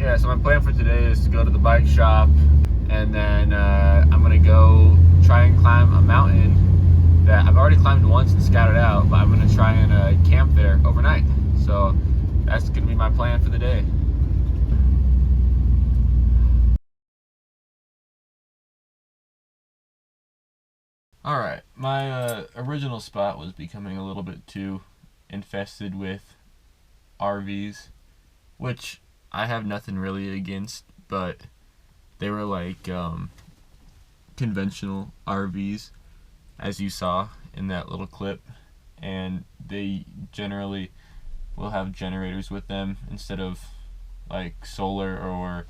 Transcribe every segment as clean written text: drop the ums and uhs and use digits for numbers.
Yeah, so my plan for today is to go to the bike shop, and then I'm gonna go try and climb a mountain that I've already climbed once and scouted out, but I'm gonna try and camp there overnight. So that's gonna be my plan for the day. Alright, my original spot was becoming a little bit too infested with RVs, which I have nothing really against, but they were like conventional RVs, as you saw in that little clip, and they generally will have generators with them instead of like solar or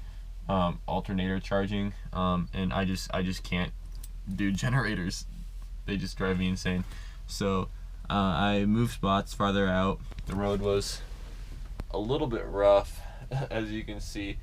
alternator charging, and I just can't do generators. They just drive me insane. So I moved spots farther out. The road was a little bit rough, as you can see.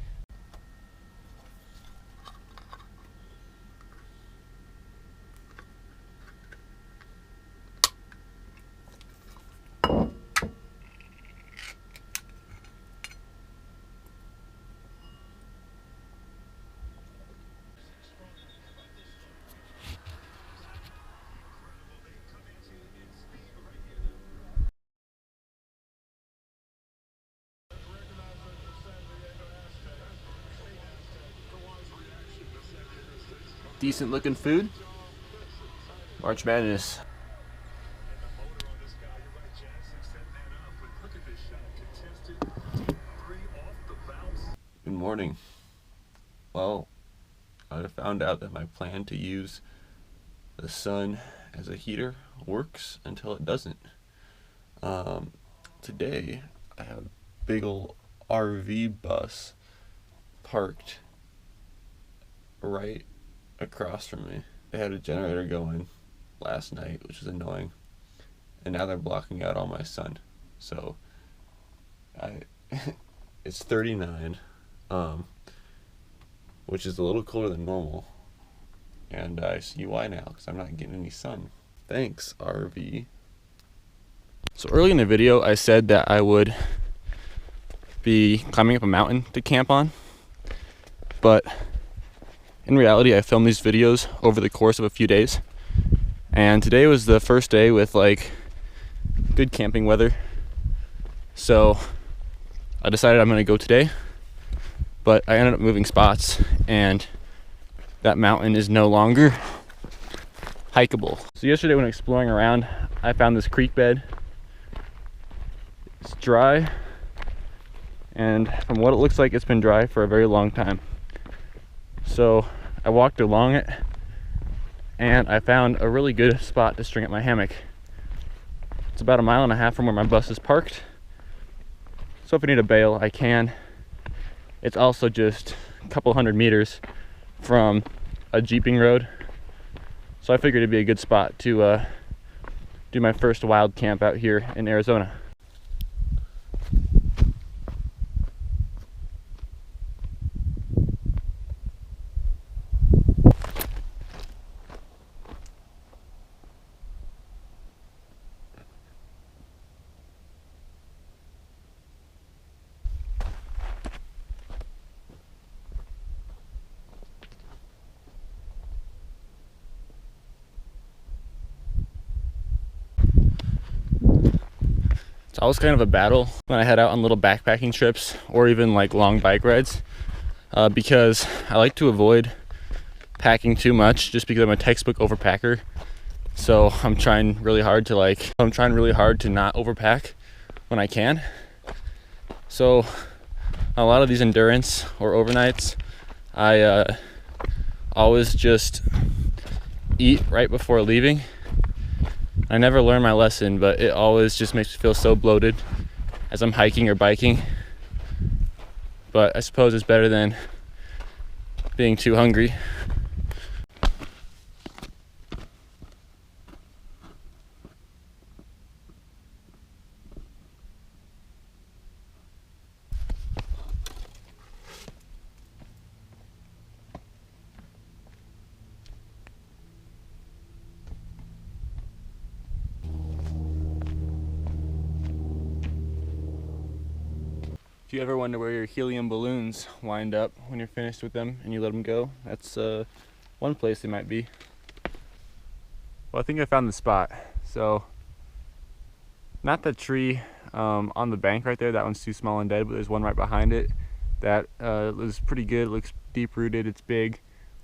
Decent looking food. March Madness. Good morning. Well, I found out that my plan to use the sun as a heater works until it doesn't. Today I have a big ol' RV bus parked right across from me. They had a generator going last night, which is annoying, and now they're blocking out all my sun. So it's 39, which is a little cooler than normal, and I see why now, because I'm not getting any sun. Thanks, RV. So early in the video I said that I would be climbing up a mountain to camp on, but in reality I filmed these videos over the course of a few days, and today was the first day with like good camping weather, so I decided I'm gonna go today. But I ended up moving spots, and that mountain is no longer hikeable. So yesterday when exploring around, I found this creek bed. It's dry, and from what it looks like, it's been dry for a very long time. So I walked along it, and I found a really good spot to string up my hammock. It's about 1.5 miles from where my bus is parked, so if I need a bail, I can. It's also just a couple 100 meters from a jeeping road, so I figured it'd be a good spot to do my first wild camp out here in Arizona. It's always kind of a battle when I head out on little backpacking trips or even like long bike rides, because I like to avoid packing too much just because I'm a textbook overpacker. So I'm trying really hard to not overpack when I can. So a lot of these endurance or overnights, I always just eat right before leaving. I never learned my lesson, but it always just makes me feel so bloated as I'm hiking or biking. But I suppose it's better than being too hungry. If you ever wonder where your helium balloons wind up when you're finished with them and you let them go, that's one place they might be. Well, I think I found the spot. So, not the tree on the bank right there, that one's too small and dead, but there's one right behind it that is pretty good. It looks deep rooted, it's big,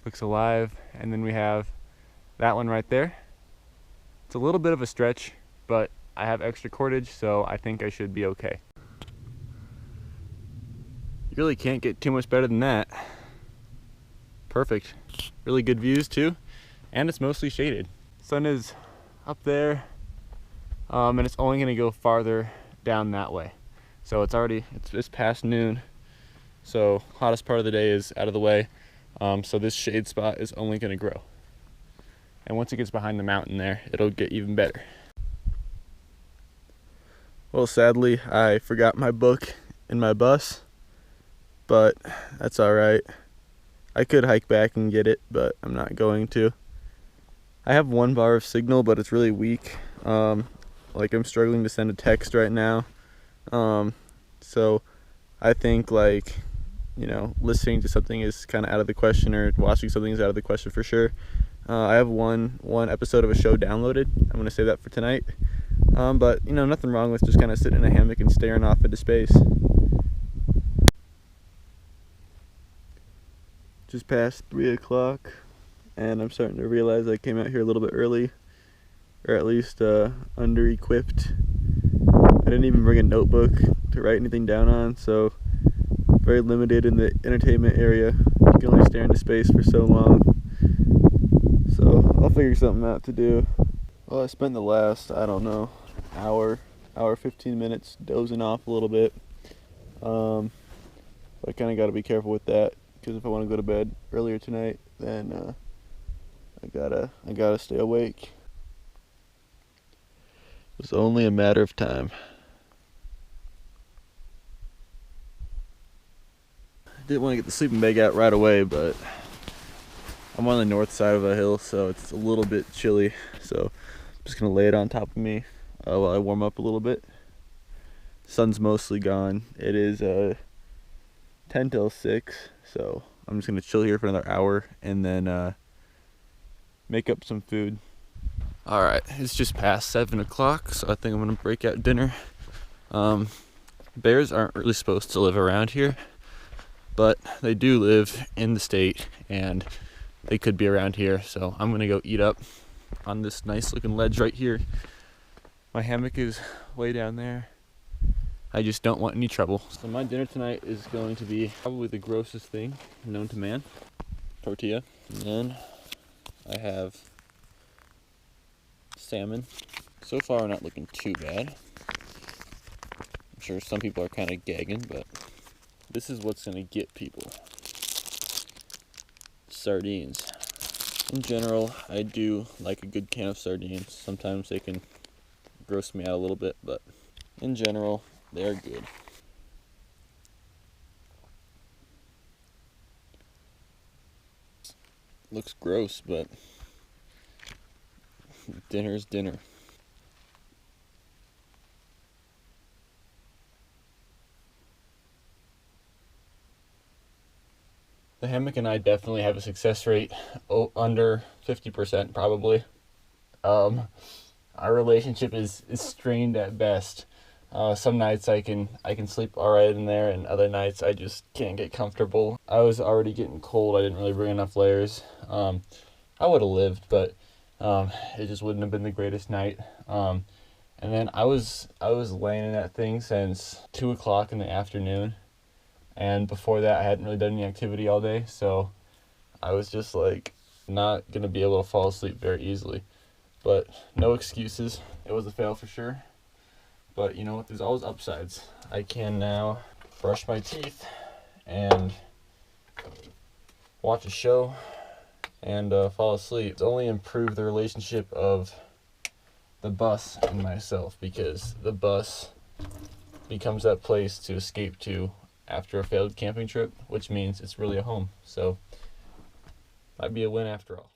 looks alive. And then we have that one right there. It's a little bit of a stretch, but I have extra cordage, so I think I should be okay. You really can't get too much better than that. Perfect. Really good views too, and it's mostly shaded. Sun is up there, and it's only gonna go farther down that way. So it's past noon, so hottest part of the day is out of the way. So this shade spot is only gonna grow. And once it gets behind the mountain there, it'll get even better. Well, sadly, I forgot my book in my bus, but that's all right. I could hike back and get it, but I'm not going to. I have 1 bar of signal, but it's really weak. Like I'm struggling to send a text right now. So I think listening to something is kind of out of the question, or watching something is out of the question for sure. I have one episode of a show downloaded. I'm gonna save that for tonight. But nothing wrong with just kind of sitting in a hammock and staring off into space. Just past 3 o'clock, and I'm starting to realize I came out here a little bit early, or at least under-equipped. I didn't even bring a notebook to write anything down on, so very limited in the entertainment area. You can only stare into space for so long. So I'll figure something out to do. Well, I spent the last, hour 15 minutes dozing off a little bit. But I kind of got to be careful with that, because if I want to go to bed earlier tonight, then I gotta stay awake. It's only a matter of time. I didn't want to get the sleeping bag out right away, but I'm on the north side of a hill, so it's a little bit chilly. So I'm just gonna lay it on top of me while I warm up a little bit. Sun's mostly gone. It is 10 till 6, so I'm just gonna chill here for another hour and then make up some food. All right, it's just past 7 o'clock, so I think I'm gonna break out dinner. Bears aren't really supposed to live around here, but they do live in the state, and they could be around here, so I'm gonna go eat up on this nice looking ledge right here. My hammock is way down there. I just don't want any trouble. So my dinner tonight is going to be probably the grossest thing known to man. Tortilla. And then I have salmon. So far not looking too bad. I'm sure some people are kind of gagging, but this is what's going to get people. Sardines. In general, I do like a good can of sardines. Sometimes they can gross me out a little bit, but in general, they are good. Looks gross, but dinner's dinner. The hammock and I definitely have a success rate under 50% probably. Our relationship is strained at best. Some nights I can sleep alright in there, and other nights I just can't get comfortable. I was already getting cold. I didn't really bring enough layers. I would have lived, but it just wouldn't have been the greatest night. And then I was laying in that thing since 2 o'clock in the afternoon, and before that I hadn't really done any activity all day, so I was just not gonna be able to fall asleep very easily. But no excuses. It was a fail for sure. But you know what? There's always upsides. I can now brush my teeth and watch a show and fall asleep. It's only improved the relationship of the bus and myself, because the bus becomes that place to escape to after a failed camping trip, which means it's really a home. So might be a win after all.